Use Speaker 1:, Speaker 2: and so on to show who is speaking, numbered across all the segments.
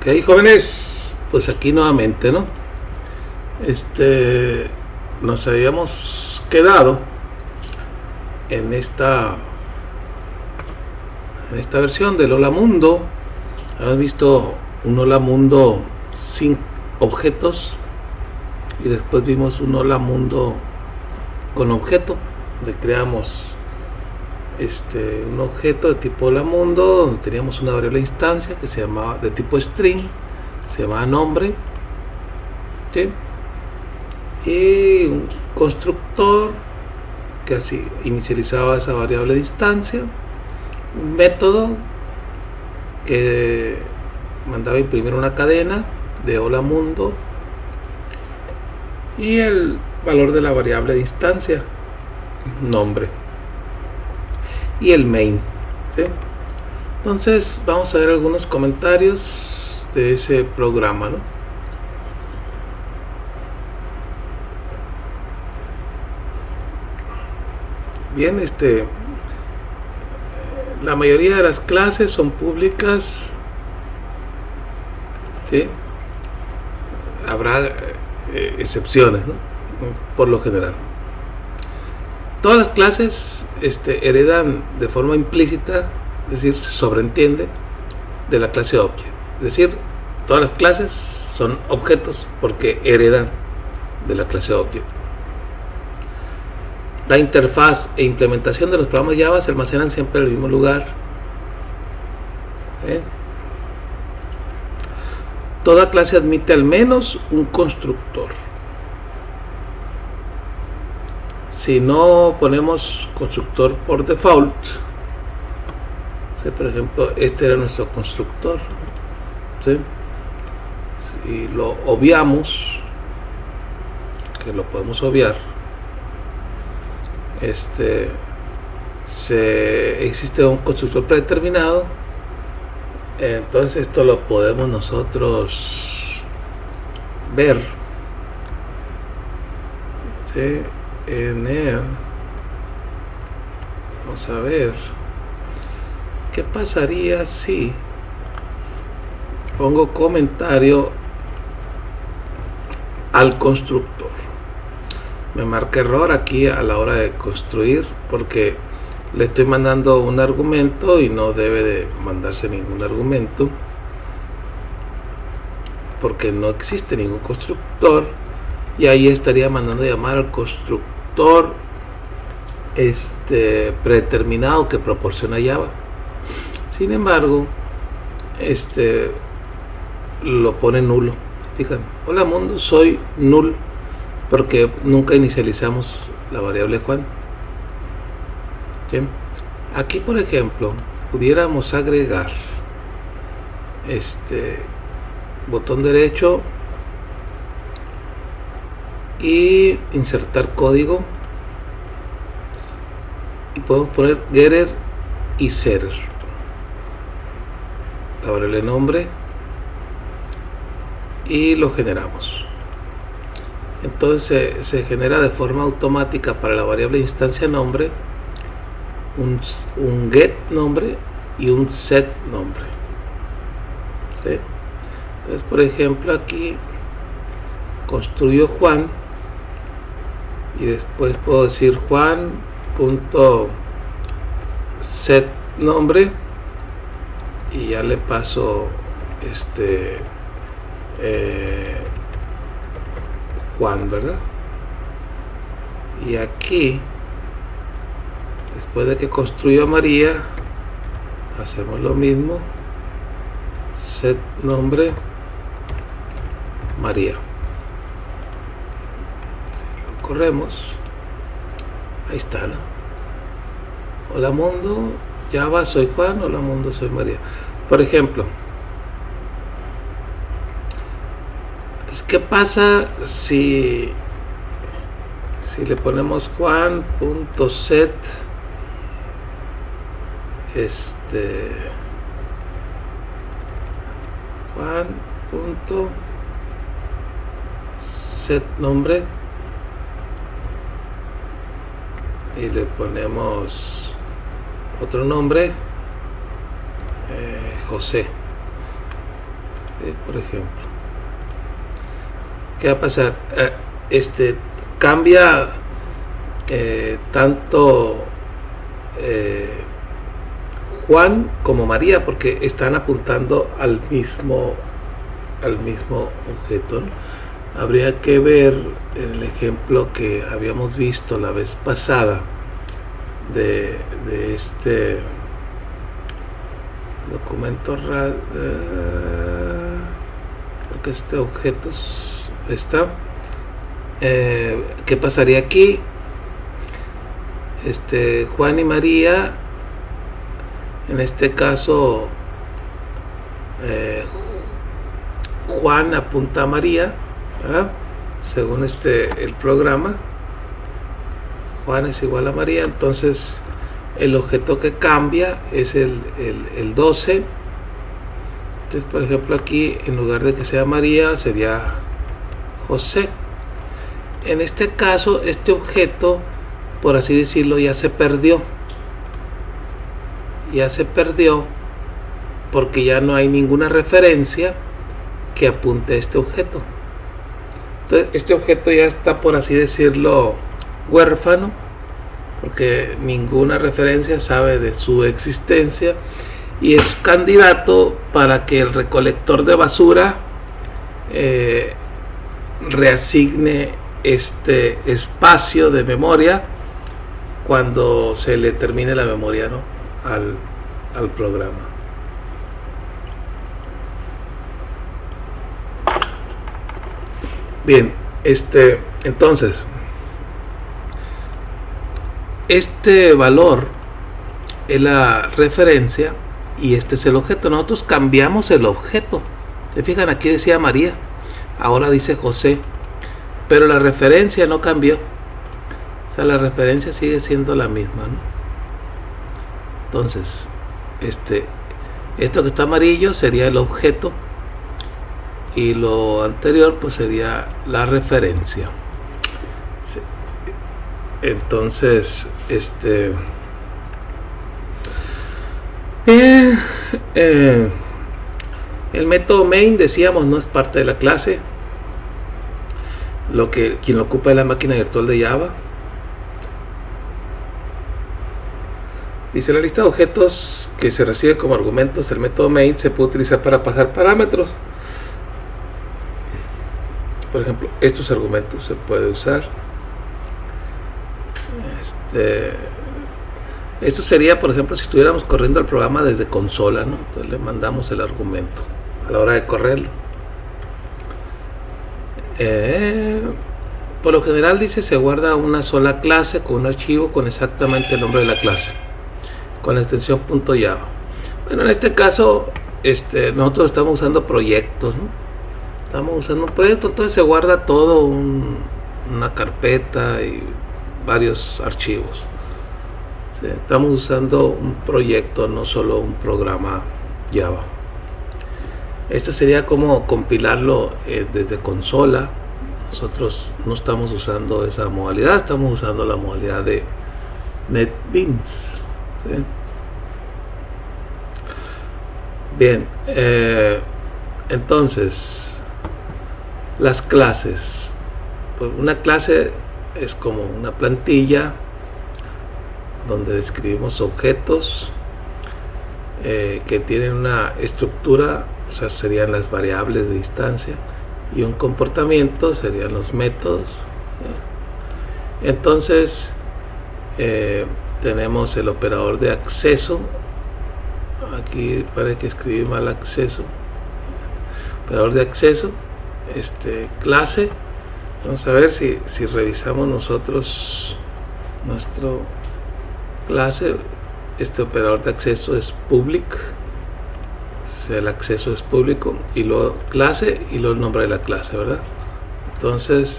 Speaker 1: ¿Qué hay, jóvenes? Pues aquí nuevamente, ¿no? Nos habíamos quedado en esta versión del Hola Mundo. Habíamos visto un Hola Mundo sin objetos y después vimos un Hola Mundo con objeto. Le creamos un objeto de tipo Hola Mundo, donde teníamos una variable instancia que se llamaba de tipo string, se llamaba nombre, ¿sí? Y un constructor que así inicializaba esa variable de instancia, un método que mandaba imprimir una cadena de Hola Mundo y el valor de la variable de instancia, nombre, y el main, ¿sí? Entonces vamos a ver algunos comentarios de ese programa, ¿no? Bien, la mayoría de las clases son públicas, ¿sí? Habrá excepciones, ¿no? Por lo general. Todas las clases heredan de forma implícita, es decir, se sobreentiende de la clase Object. Es decir, todas las clases son objetos porque heredan de la clase Object. La interfaz e implementación de los programas Java se almacenan siempre en el mismo lugar. Toda clase admite al menos un constructor. Si no ponemos constructor por default, ¿sí? Por ejemplo, este era nuestro constructor, ¿sí? Si lo obviamos, que lo podemos obviar, existe un constructor predeterminado. Entonces esto lo podemos nosotros ver, ¿sí? En él vamos a ver qué pasaría si pongo comentario al constructor. Me marca error aquí a la hora de construir porque le estoy mandando un argumento y no debe de mandarse ningún argumento porque no existe ningún constructor, y ahí estaría mandando llamar al constructor predeterminado que proporciona Java. Sin embargo, lo pone nulo. Fíjense, hola mundo, soy null porque nunca inicializamos la variable Juan. ¿Sí? Aquí, por ejemplo, pudiéramos agregar botón derecho y insertar código, y podemos poner getter y setter, la variable nombre, y lo generamos. Entonces se genera de forma automática para la variable instancia nombre un get nombre y un set nombre, ¿sí? Entonces, por ejemplo, aquí construyo Juan y después puedo decir Juan.set nombre y ya le paso Juan, ¿verdad? Y aquí, después de que construyo a María, hacemos lo mismo, set nombre María. Si lo corremos, ahí está, ¿no? Hola mundo, Java, soy Juan. Hola mundo, soy María. Por ejemplo, ¿qué pasa si le ponemos Juan.set Juan.set nombre y le ponemos otro nombre, José? Por ejemplo, ¿qué va a pasar? Cambia tanto Juan como María, porque están apuntando al mismo objeto, ¿no? Habría que ver el ejemplo que habíamos visto la vez pasada de este documento, creo que este objeto está. ¿Qué pasaría aquí? Juan y María, en este caso Juan apunta a María, ¿verdad? Según el programa, Juan es igual a María, entonces el objeto que cambia es el 12. Entonces, por ejemplo, aquí en lugar de que sea María sería José. En este caso, este objeto, por así decirlo, ya se perdió porque ya no hay ninguna referencia que apunte a este objeto. Entonces, este objeto ya está, por así decirlo, huérfano, porque ninguna referencia sabe de su existencia, y es candidato para que el recolector de basura reasigne este espacio de memoria cuando se le termine la memoria, ¿no? al programa. Bien, entonces este valor es la referencia y este es el objeto. Nosotros cambiamos el objeto. Se fijan, aquí decía María, ahora dice José, pero la referencia no cambió. O sea, la referencia sigue siendo la misma, ¿no? Entonces, esto que está amarillo sería el objeto y lo anterior pues sería la referencia. Entonces, el método main, decíamos, no es parte de la clase. Quien lo ocupa es la máquina virtual de Java. Dice: la lista de objetos que se recibe como argumentos del método main se puede utilizar para pasar parámetros. Por ejemplo, estos argumentos se puede usar. Esto sería, por ejemplo, si estuviéramos corriendo el programa desde consola, ¿no? Entonces le mandamos el argumento a la hora de correrlo. Por lo general, dice, se guarda una sola clase con un archivo con exactamente el nombre de la clase, con la extensión .java. Bueno, en este caso, nosotros estamos usando proyectos, ¿no? Estamos usando un proyecto, entonces se guarda todo una carpeta y varios archivos. ¿Sí? Estamos usando un proyecto, no solo un programa Java. Esto sería como compilarlo desde consola. Nosotros no estamos usando esa modalidad, estamos usando la modalidad de NetBeans. ¿Sí? Bien, entonces las clases. Pues una clase es como una plantilla donde describimos objetos que tienen una estructura, o sea, serían las variables de instancia, y un comportamiento serían los métodos. Entonces tenemos el operador de acceso. Aquí parece que escribí mal acceso. Operador de acceso, clase. Vamos a ver si revisamos nosotros nuestro clase. Este operador de acceso es public, o sea, el acceso es público, y luego clase y luego el nombre de la clase, ¿verdad? Entonces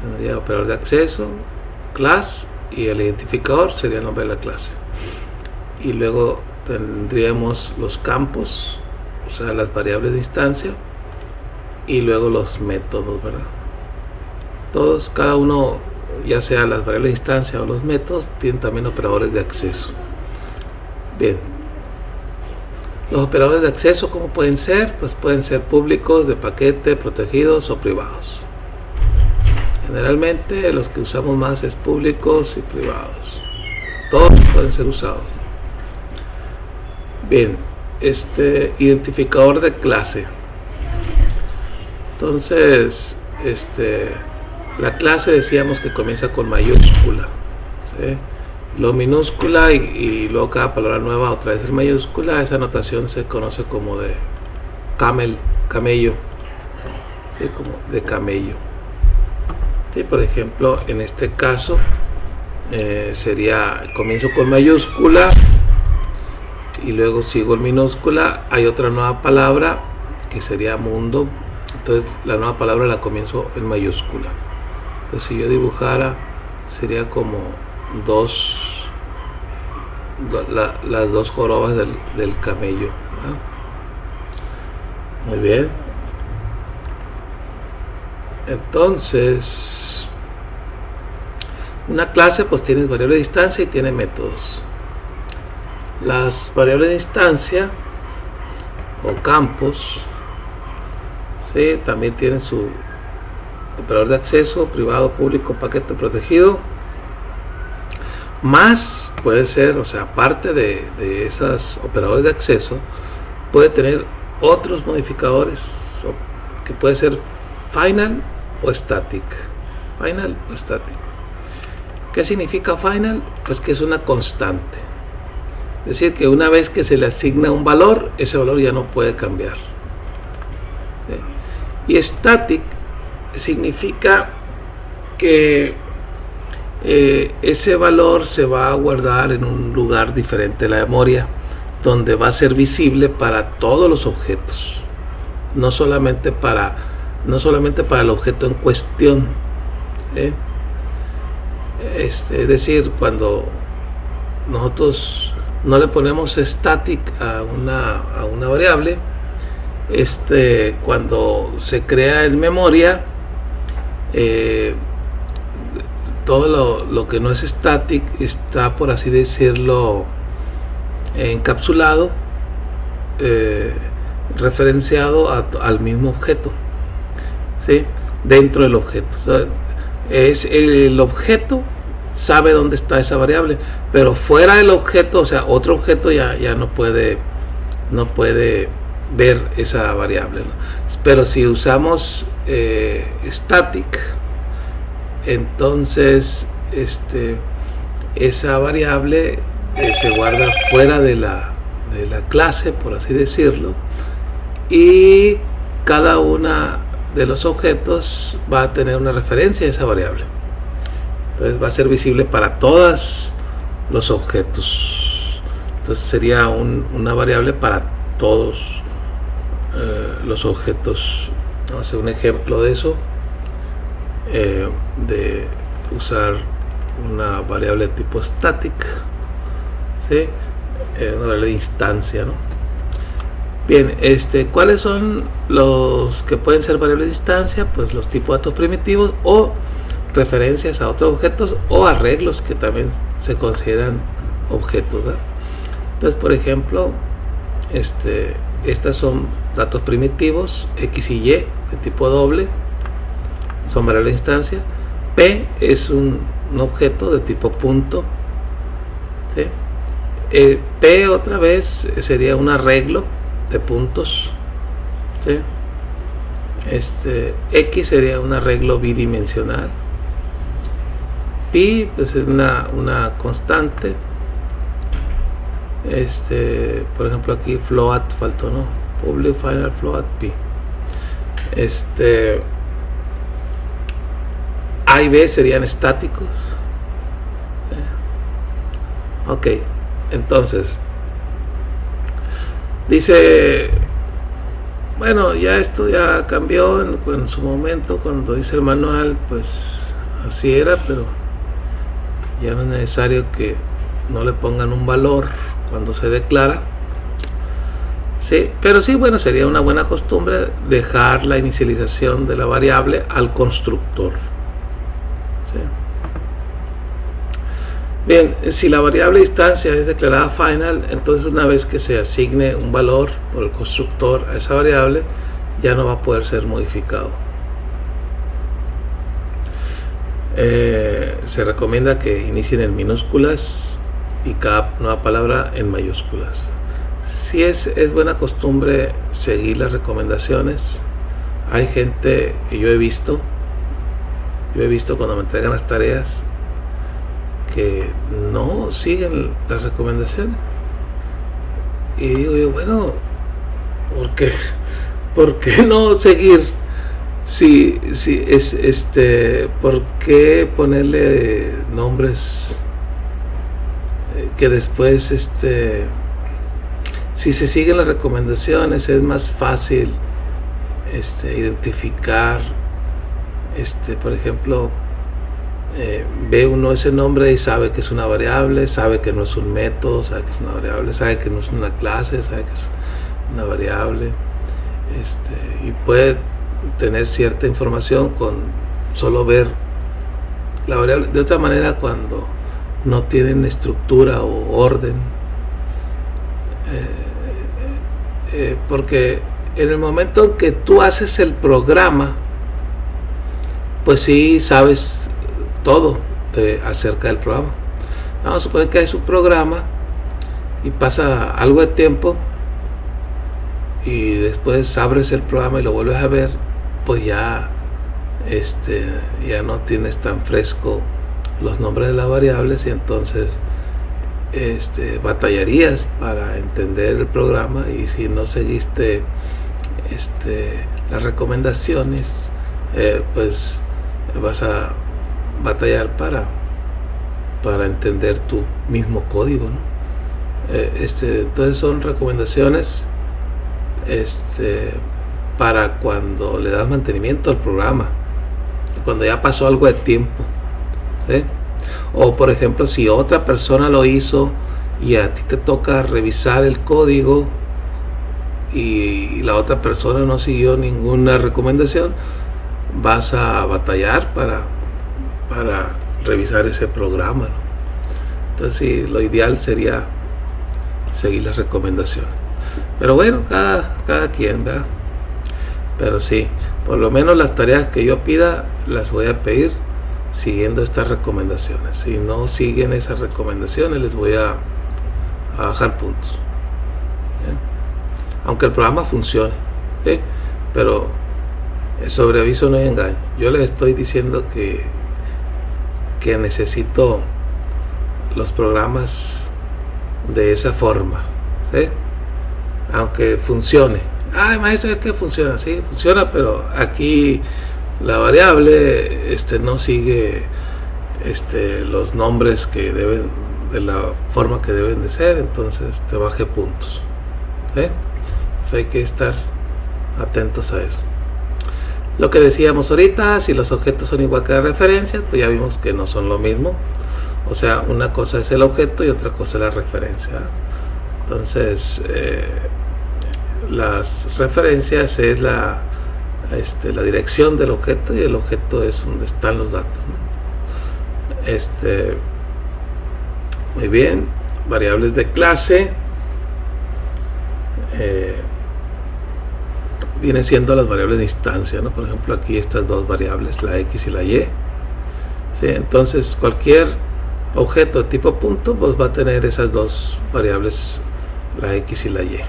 Speaker 1: tendría operador de acceso, class, y el identificador sería el nombre de la clase, y luego tendríamos los campos, o sea, las variables de instancia, y luego los métodos, ¿verdad? Todos, cada uno, ya sea las variables de instancia o los métodos, tienen también operadores de acceso. Bien, Los operadores de acceso, ¿cómo pueden ser? Pues pueden ser públicos, de paquete, protegidos o privados. Generalmente los que usamos más es públicos y privados. Todos pueden ser usados. Bien, identificador de clase. Entonces, la clase decíamos que comienza con mayúscula, ¿sí? Lo minúscula y luego cada palabra nueva otra vez en mayúscula. Esa notación se conoce como de camello, ¿sí? Como de camello. Sí, por ejemplo, en este caso sería comienzo con mayúscula y luego sigo en minúscula. Hay otra nueva palabra que sería mundo. Entonces la nueva palabra la comienzo en mayúscula. Entonces si yo dibujara sería como las dos jorobas del camello, ¿verdad? Muy bien. Entonces una clase pues tiene variable de instancia y tiene métodos. Las variables de instancia o campos, ¿sí? También tienen su operador de acceso, privado, público, paquete protegido. Más puede ser, o sea, aparte de esos operadores de acceso, puede tener otros modificadores que puede ser final o static. Final o static. ¿Qué significa final? Pues que es una constante. Es decir, que una vez que se le asigna un valor, ese valor ya no puede cambiar. ¿Sí? Y static significa que ese valor se va a guardar en un lugar diferente de la memoria, donde va a ser visible para todos los objetos, no solamente para el objeto en cuestión. ¿Sí? Es decir, cuando nosotros no le ponemos static a una variable, cuando se crea en memoria, todo lo que no es static está, por así decirlo, encapsulado, referenciado al mismo objeto, ¿sí? Dentro del objeto. O sea, el objeto sabe dónde está esa variable, pero fuera del objeto, o sea, otro objeto ya no puede ver esa variable, ¿no? Pero si usamos static, entonces esa variable se guarda fuera de la clase, por así decirlo, y cada una de los objetos va a tener una referencia a esa variable. Entonces va a ser visible para todos los objetos. Entonces sería una variable para todos los objetos. Vamos a hacer un ejemplo de eso, de usar una variable de tipo static, ¿sí? Una variable de instancia, ¿no? Bien, ¿cuáles son los que pueden ser variables de instancia? Pues los tipos de datos primitivos o referencias a otros objetos o arreglos que también se consideran objetos, ¿verdad? Entonces, por ejemplo, estas son datos primitivos, X y Y de tipo doble, son variables de instancia. P es un objeto de tipo punto, ¿sí? P otra vez sería un arreglo de puntos, ¿sí? X sería un arreglo bidimensional. Pi pues es una constante. Por ejemplo aquí float faltó, ¿no? Public final float pi. A y B serían estáticos. Ok, entonces dice, bueno, ya esto ya cambió en su momento cuando hice el manual, pues así era, pero ya no es necesario que no le pongan un valor cuando se declara, sí, pero sí, bueno, sería una buena costumbre dejar la inicialización de la variable al constructor, ¿sí? Bien, si la variable distancia es declarada final, entonces una vez que se asigne un valor por el constructor a esa variable, ya no va a poder ser modificado. Se recomienda que inicien en minúsculas y cada nueva palabra en mayúsculas. Sí es buena costumbre seguir las recomendaciones. Hay gente, y yo he visto cuando me entregan las tareas, que no siguen las recomendaciones. Y digo yo, bueno, ¿por qué no seguir? Si es ¿por qué ponerle nombres que después si se siguen las recomendaciones es más fácil identificar, por ejemplo, ve uno ese nombre y sabe que es una variable, sabe que no es un método, sabe que es una variable, sabe que no es una clase, sabe que es una variable, y puede tener cierta información con solo ver la variable. De otra manera, cuando no tienen estructura o orden, porque en el momento en que tú haces el programa, pues sí sabes todo acerca del programa. Vamos a suponer que haces un programa y pasa algo de tiempo y después abres el programa y lo vuelves a ver, pues ya no tienes tan fresco los nombres de las variables y entonces batallarías para entender el programa, y si no seguiste las recomendaciones, pues vas a batallar para entender tu mismo código, ¿no? Entonces son recomendaciones para cuando le das mantenimiento al programa, cuando ya pasó algo de tiempo, ¿sí? O por ejemplo, si otra persona lo hizo y a ti te toca revisar el código y la otra persona no siguió ninguna recomendación, vas a batallar para revisar ese programa, ¿no? Entonces sí, lo ideal sería seguir las recomendaciones, pero bueno, cada quien, ¿verdad? Pero sí, por lo menos las tareas que yo pida las voy a pedir siguiendo estas recomendaciones. Si no siguen esas recomendaciones, les voy a bajar puntos, ¿sí? Aunque el programa funcione, ¿sí? Pero sobre aviso no hay engaño. Yo les estoy diciendo que necesito los programas de esa forma, ¿sí? Aunque funcione. Ay, maestro, es que funciona, sí, funciona, pero aquí la variable no sigue los nombres que deben, de la forma que deben de ser, entonces te baje puntos, ¿sí? Entonces hay que estar atentos a eso. Lo que decíamos ahorita, si los objetos son igual que las referencias, pues ya vimos que no son lo mismo. O sea, una cosa es el objeto y otra cosa es la referencia. Entonces, las referencias es la dirección del objeto, y el objeto es donde están los datos, ¿no? Muy bien, variables de clase. Vienen siendo las variables de instancia, ¿no? Por ejemplo, aquí estas dos variables, la X y la Y, ¿sí? Entonces cualquier objeto de tipo punto pues va a tener esas dos variables, la X y la Y.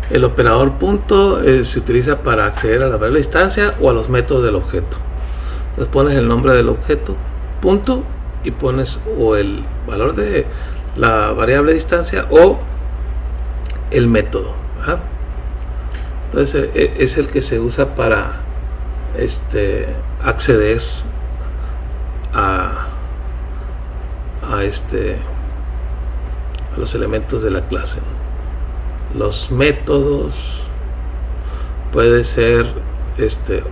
Speaker 1: El operador punto se utiliza para acceder a la variable de instancia o a los métodos del objeto. Entonces pones el nombre del objeto, punto, y pones o el valor de la variable de instancia o el método, ¿verdad? Entonces es el que se usa para acceder a los elementos de la clase, ¿no? Los métodos puede ser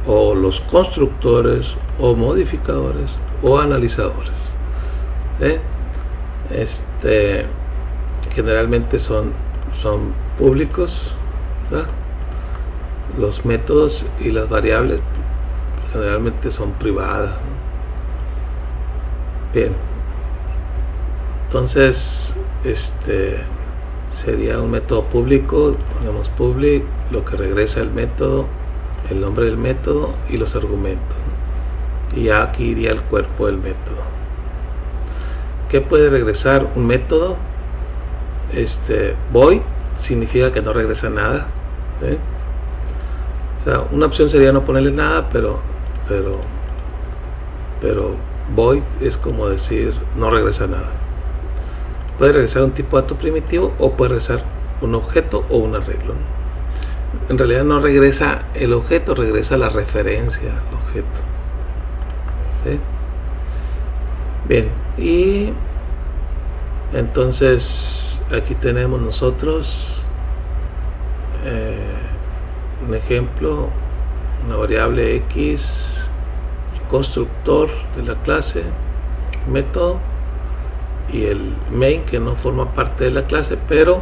Speaker 1: o los constructores o modificadores o analizadores, ¿sí? Generalmente son públicos, ¿verdad? Los métodos y las variables generalmente son privadas, Bien, entonces sería un método público, ponemos public, lo que regresa el método, el nombre del método y los argumentos, ¿no? Y ya aquí iría el cuerpo del método. ¿Qué puede regresar un método? Void significa que no regresa nada, ¿sí? O sea, una opción sería no ponerle nada, pero void es como decir no regresa nada. Puede regresar un tipo de dato primitivo o puede regresar un objeto o un arreglo, ¿no? En realidad no regresa el objeto, regresa la referencia al objeto, ¿sí? Bien, y entonces aquí tenemos nosotros un ejemplo, una variable x, constructor de la clase, método, y el main que no forma parte de la clase, pero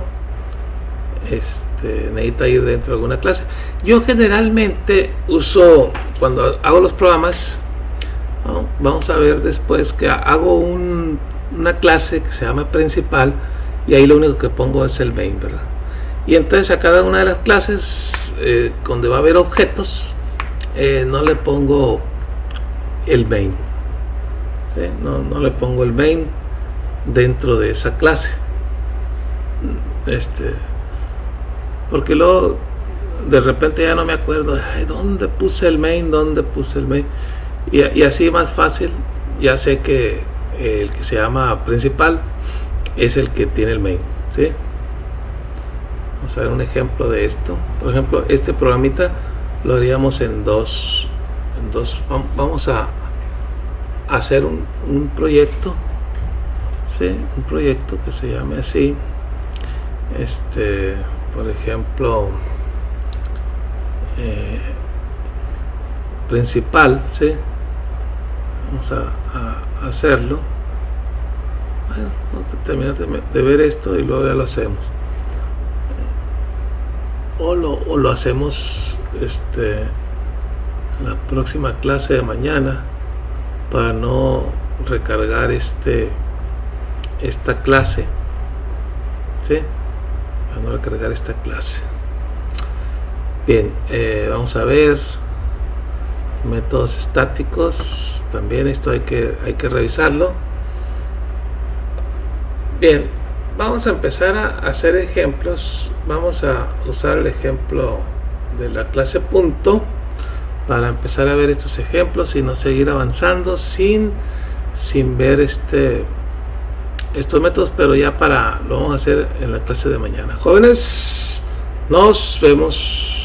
Speaker 1: necesita ir dentro de alguna clase. Yo generalmente uso, cuando hago los programas, ¿no? Vamos a ver después que hago una clase que se llama principal, y ahí lo único que pongo es el main, ¿verdad? Y entonces a cada una de las clases donde va a haber objetos, no le pongo el main, ¿sí? No le pongo el main dentro de esa clase, porque luego de repente ya no me acuerdo, ay, ¿dónde puse el main? Y así más fácil, ya sé que el que se llama principal es el que tiene el main, ¿sí? Vamos a ver un ejemplo de esto. Por ejemplo, este programita lo haríamos en dos. Vamos a hacer un proyecto, ¿sí? Un proyecto que se llame así. Por ejemplo, principal, ¿sí? Vamos a hacerlo. Bueno, vamos a terminar de ver esto y luego ya lo hacemos. O lo hacemos la próxima clase de mañana, para no recargar esta clase, ¿sí? Para no recargar esta clase. Bien, vamos a ver métodos estáticos. También esto hay que revisarlo. Bien, vamos a empezar a hacer ejemplos. Vamos a usar el ejemplo de la clase punto para empezar a ver estos ejemplos y no seguir avanzando sin ver estos métodos, pero ya lo vamos a hacer en la clase de mañana. Jóvenes, nos vemos.